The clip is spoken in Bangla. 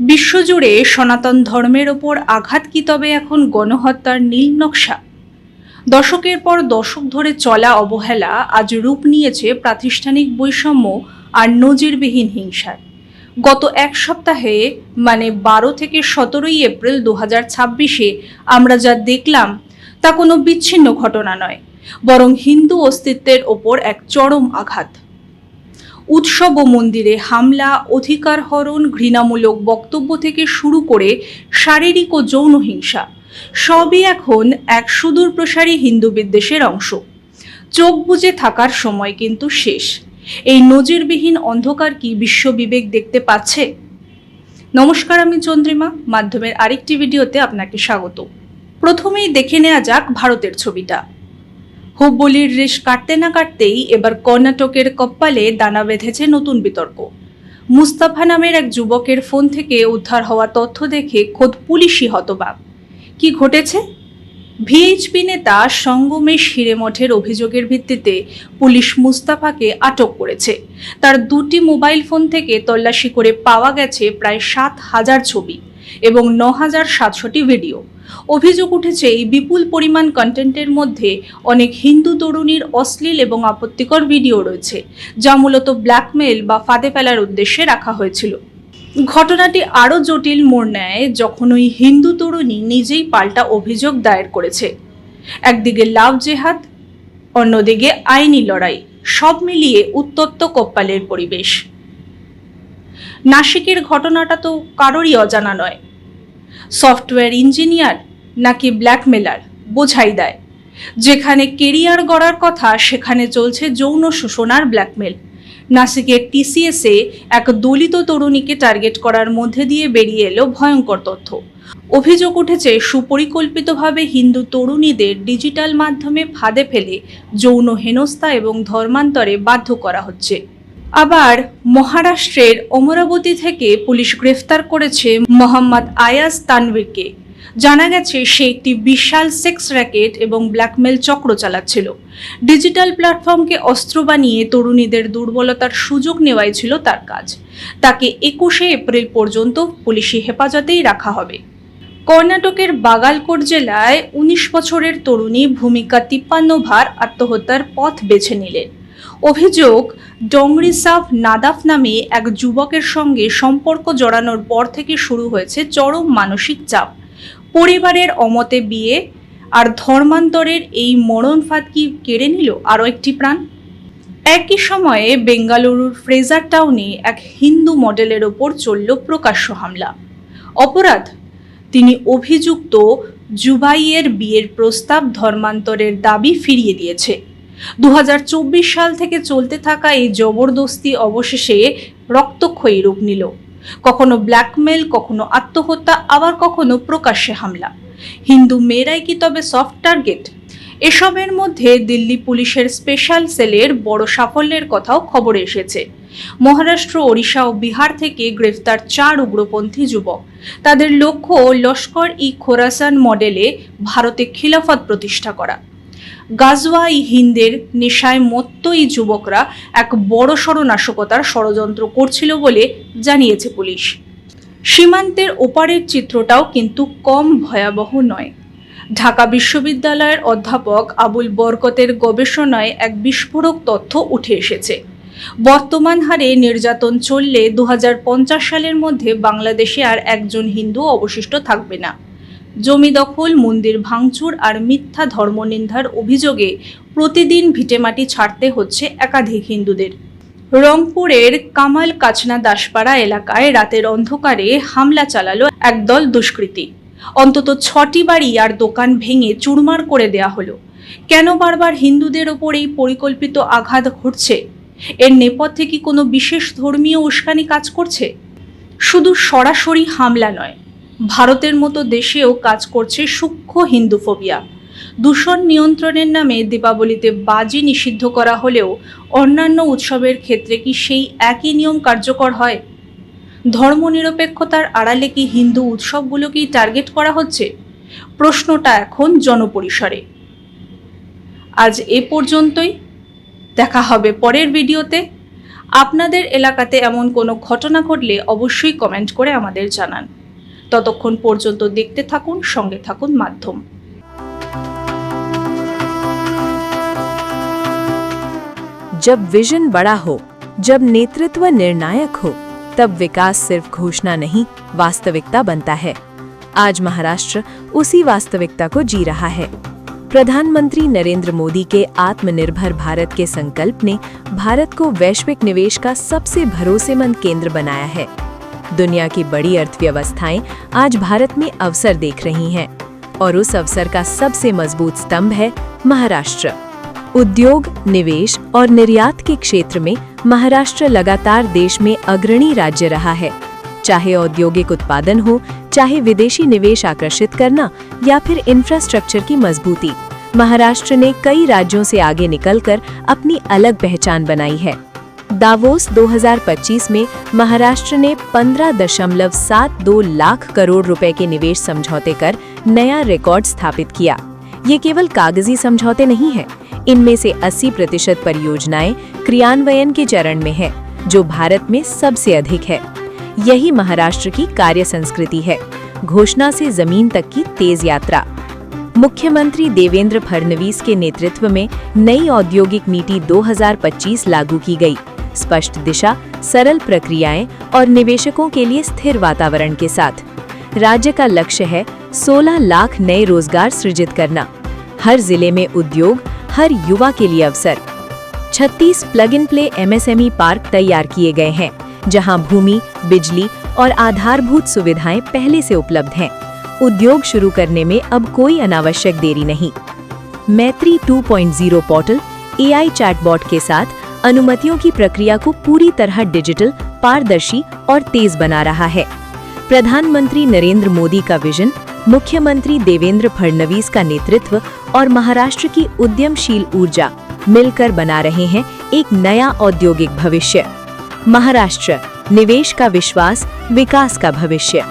বিশ্বজুড়ে সনাতন ধর্মের ওপর আঘাত কি তবে এখন গণহত্যার নীল নকশা? দশকের পর দশক ধরে চলা অবহেলা আজ রূপ নিয়েছে প্রাতিষ্ঠানিক বৈষম্য আর নজিরবিহীন হিংসায়। গত এক সপ্তাহে মানে 12 থেকে 17 এপ্রিল 2026-এ আমরা যা দেখলাম তা কোনো বিচ্ছিন্ন ঘটনা নয়, বরং হিন্দু অস্তিত্বের ওপর এক চরম আঘাত। উৎসব ও মন্দিরে হামলা, অধিকার হরণ, ঘৃণামূলক বক্তব্য থেকে শুরু করে শারীরিক ও যৌন হিংসা সবই এখন এক সুদূর প্রসারী হিন্দু বিদ্বেষের অংশ। চোখ বুজে থাকার সময় কিন্তু শেষ। এই নজিরবিহীন অন্ধকার কি বিশ্ব বিবেক দেখতে পাচ্ছে? নমস্কার, আমি চন্দ্রিমা। মাধ্যমের আরেকটি ভিডিওতে আপনাকে স্বাগত। প্রথমেই দেখে নেওয়া যাক ভারতের ছবিটা। হুব্বলির রেশ কাটতে না কাটতেই এবার কর্ণাটকের কপ্পালে দানা বেঁধেছে নতুন বিতর্ক। মুস্তাফা নামের এক যুবকের ফোন থেকে উদ্ধার হওয়া তথ্য দেখে খোদ পুলিশই হতবাক। কি ঘটেছে? ভিএইচপি নেতা সঙ্গমেশ হিরেমঠের অভিযোগের ভিত্তিতে পুলিশ মুস্তাফাকে আটক করেছে। তার 2টি মোবাইল ফোন থেকে তল্লাশি করে পাওয়া গেছে প্রায় 7,000 ছবি এবং 9,700টি ভিডিও। অভিযোগ উঠেছে এই বিপুল পরিমাণ কন্টেন্টের মধ্যে অনেক হিন্দু তরুণীর অশ্লীল এবং আপত্তিকর ভিডিও রয়েছে, যা মূলত ব্ল্যাকমেইল বা ফাঁদে ফেলার উদ্দেশ্যে রাখা হয়েছিল। ঘটনাটি আরও জটিল মোড় নেয় যখন ওই হিন্দু তরুণী নিজেই পাল্টা অভিযোগ দায়ের করেছে। একদিকে লাভ জেহাদ, অন্যদিকে আইনি লড়াই, সব মিলিয়ে উত্তপ্ত কপ্পালের পরিবেশ। নাসিকের ঘটনাটা তো কারোরই অজানা নয়। সফটওয়্যার ইঞ্জিনিয়ার নাকি ব্ল্যাকমেলার বোঝাই দেয়। যেখানে কেরিয়ার গড়ার কথা সেখানে চলছে যৌন শোষণ আর ব্ল্যাকমেল। নাসিকের টিসিএসে এক দলিত তরুণীকে টার্গেট করার মধ্যে দিয়ে বেরিয়ে এলো ভয়ঙ্কর তথ্য। অভিযোগ উঠেছে সুপরিকল্পিতভাবে হিন্দু তরুণীদের ডিজিটাল মাধ্যমে ফাঁদে ফেলে যৌন হেনস্থা এবং ধর্মান্তরে বাধ্য করা হচ্ছে। আবার মহারাষ্ট্রের অমরাবতী থেকে পুলিশ গ্রেফতার করেছে মোহাম্মদ আয়াজ তানভীরকে। জানা গেছে সে একটি বিশাল সেক্স র্যাকেট এবং ব্ল্যাকমেল চক্র চালাচ্ছিল। ডিজিটাল প্ল্যাটফর্মকে অস্ত্র বানিয়ে তরুণীদের দুর্বলতার সুযোগ নেওয়াই ছিল তার কাজ। তাকে 21শে এপ্রিল পর্যন্ত পুলিশি হেফাজতেই রাখা হবে। কর্ণাটকের বাগালকোট জেলায় 19 বছরের তরুণী ভূমিকা তিপ্পান্নভার আত্মহত্যার পথ বেছে নিলেন। অভিযোগ, ডংরিসাভ নাদাফ নামে এক যুবকের সঙ্গে সম্পর্ক জড়ানোর পর থেকে শুরু হয়েছে চরম মানসিক চাপ। পরিবারের অমতে বিয়ে আর ধর্মান্তরের এই মরণ ফাঁদ কি কেড়ে নিল আরও একটি প্রাণ? একই সময়ে বেঙ্গালুরুর ফ্রেজার টাউনে এক হিন্দু মডেলের ওপর চলল প্রকাশ্য হামলা। অপরাধ, তিনি অভিযুক্ত জুবাইয়ের বিয়ের প্রস্তাব ধর্মান্তরের দাবি ফিরিয়ে দিয়েছে। 2024 সাল থেকে চলতে থাকা এই জবরদস্তি অবশেষে রক্তক্ষয়ী রূপ নিল। কখনো ব্ল্যাকমেল, কখনো আত্মহত্যা, আবার কখনো প্রকাশ্যে হামলা। হিন্দু মেয়েরাই কি তবে সফট টার্গেট? এসবের মধ্যে দিল্লি পুলিশের স্পেশাল সেলের বড় সাফল্যের কথাও খবরে এসেছে। মহারাষ্ট্র, ওড়িশা ও বিহার থেকে গ্রেফতার 4 উগ্রপন্থী যুবক। তাদের লক্ষ্য লস্কর-ই-খোরাসান মডেলে ভারতে খিলাফত প্রতিষ্ঠা করা। গাজওয়া-ই হিন্দের নেশায় মত্ত এই যুবকরা এক বড়সড় নাশকতার ষড়যন্ত্র করছিল বলে জানিয়েছে পুলিশ। সীমান্তের ওপারের চিত্রটাও কিন্তু কম ভয়াবহ নয়। ঢাকা বিশ্ববিদ্যালয়ের অধ্যাপক আবুল বরকতের গবেষণায় এক বিস্ফোরক তথ্য উঠে এসেছে। বর্তমান হারে নির্যাতন চললে 2050 সালের মধ্যে বাংলাদেশে আর একজন হিন্দু অবশিষ্ট থাকবে না। জমি দখল, মন্দির ভাঙচুর আর মিথ্যা ধর্মনিন্দার অভিযোগে প্রতিদিন ভিটেমাটি ছাড়তে হচ্ছে একাধিক হিন্দুদের। রংপুরের কামাল কাচনা দাসপাড়া এলাকায় রাতের অন্ধকারে হামলা চালালো একদল দুষ্কৃতী। অন্তত 6টি বাড়ি আর দোকান ভেঙে চুরমার করে দেয়া হলো। কেন বারবার হিন্দুদের ওপর এই পরিকল্পিত আঘাত ঘটছে? এর নেপথ্যে কি কোনো বিশেষ ধর্মীয় উস্কানি কাজ করছে? শুধু সরাসরি হামলা নয়, ভারতের মতো দেশেও কাজ করছে সূক্ষ্ম হিন্দুফোবিয়া। দূষণ নিয়ন্ত্রণের নামে দীপাবলিতে বাজি নিষিদ্ধ করা হলেও অন্যান্য উৎসবের ক্ষেত্রে কি সেই একই নিয়ম কার্যকর হয়? ধর্মনিরপেক্ষতার আড়ালে কি হিন্দু উৎসবগুলোকেই টার্গেট করা হচ্ছে? প্রশ্নটা এখন জনপরিসরে। আজ এ পর্যন্তই। দেখা হবে পরের ভিডিওতে। আপনাদের এলাকাতে এমন কোনো ঘটনা ঘটলে অবশ্যই কমেন্ট করে আমাদের জানান। ততক্ষণ পর্যন্ত দেখতে থাকুন, সঙ্গে থাকুন মাধ্যম। जब विजन बड़ा हो, जब नेतृत्व निर्णायक हो, तब विकास सिर्फ घोषणा नहीं, वास्तविकता बनता है। आज महाराष्ट्र उसी वास्तविकता को जी रहा है। प्रधानमंत्री नरेंद्र मोदी के आत्मनिर्भर भारत के संकल्प ने भारत को वैश्विक निवेश का सबसे भरोसेमंद केंद्र बनाया है। दुनिया की बड़ी अर्थव्यवस्थाएं आज भारत में अवसर देख रही हैं, और उस अवसर का सबसे मजबूत स्तंभ है महाराष्ट्र। उद्योग, निवेश और निर्यात के क्षेत्र में महाराष्ट्र लगातार देश में अग्रणी राज्य रहा है। चाहे औद्योगिक उत्पादन हो, चाहे विदेशी निवेश आकर्षित करना या फिर इंफ्रास्ट्रक्चर की मजबूती, महाराष्ट्र ने कई राज्यों से आगे निकलकर अपनी अलग पहचान बनाई है। दावोस 2025 में महाराष्ट्र ने 15.72 लाख करोड़ रुपए के निवेश समझौते कर नया रिकॉर्ड स्थापित किया। ये केवल कागजी समझौते नहीं हैं, इनमें से 80% परियोजनाएं क्रियान्वयन के चरण में है, जो भारत में सबसे अधिक है। यही महाराष्ट्र की कार्य संस्कृति है, घोषणा से जमीन तक की तेज यात्रा। मुख्यमंत्री देवेंद्र फडणवीस के नेतृत्व में नई औद्योगिक नीति 2025 लागू की गई। स्पष्ट दिशा, सरल प्रक्रियाएं और निवेशकों के लिए स्थिर वातावरण के साथ राज्य का लक्ष्य है 16 लाख नए रोजगार सृजित करना। हर जिले में उद्योग, हर युवा के लिए अवसर। 36 plug in play MSME park तैयार किए गए हैं, जहां भूमि, बिजली और आधारभूत सुविधाएं पहले से उपलब्ध हैं। उद्योग शुरू करने में अब कोई अनावश्यक देरी नहीं। मैत्री 2.0 पोर्टल AI चैटबॉट के साथ अनुमतियों की प्रक्रिया को पूरी तरह डिजिटल, पारदर्शी और तेज बना रहा है। प्रधानमंत्री नरेंद्र मोदी का विजन, मुख्यमंत्री देवेंद्र फडणवीस का नेतृत्व और महाराष्ट्र की उद्यमशील ऊर्जा मिलकर बना रहे हैं एक नया औद्योगिक भविष्य। महाराष्ट्र, निवेश का विश्वास, विकास का भविष्य।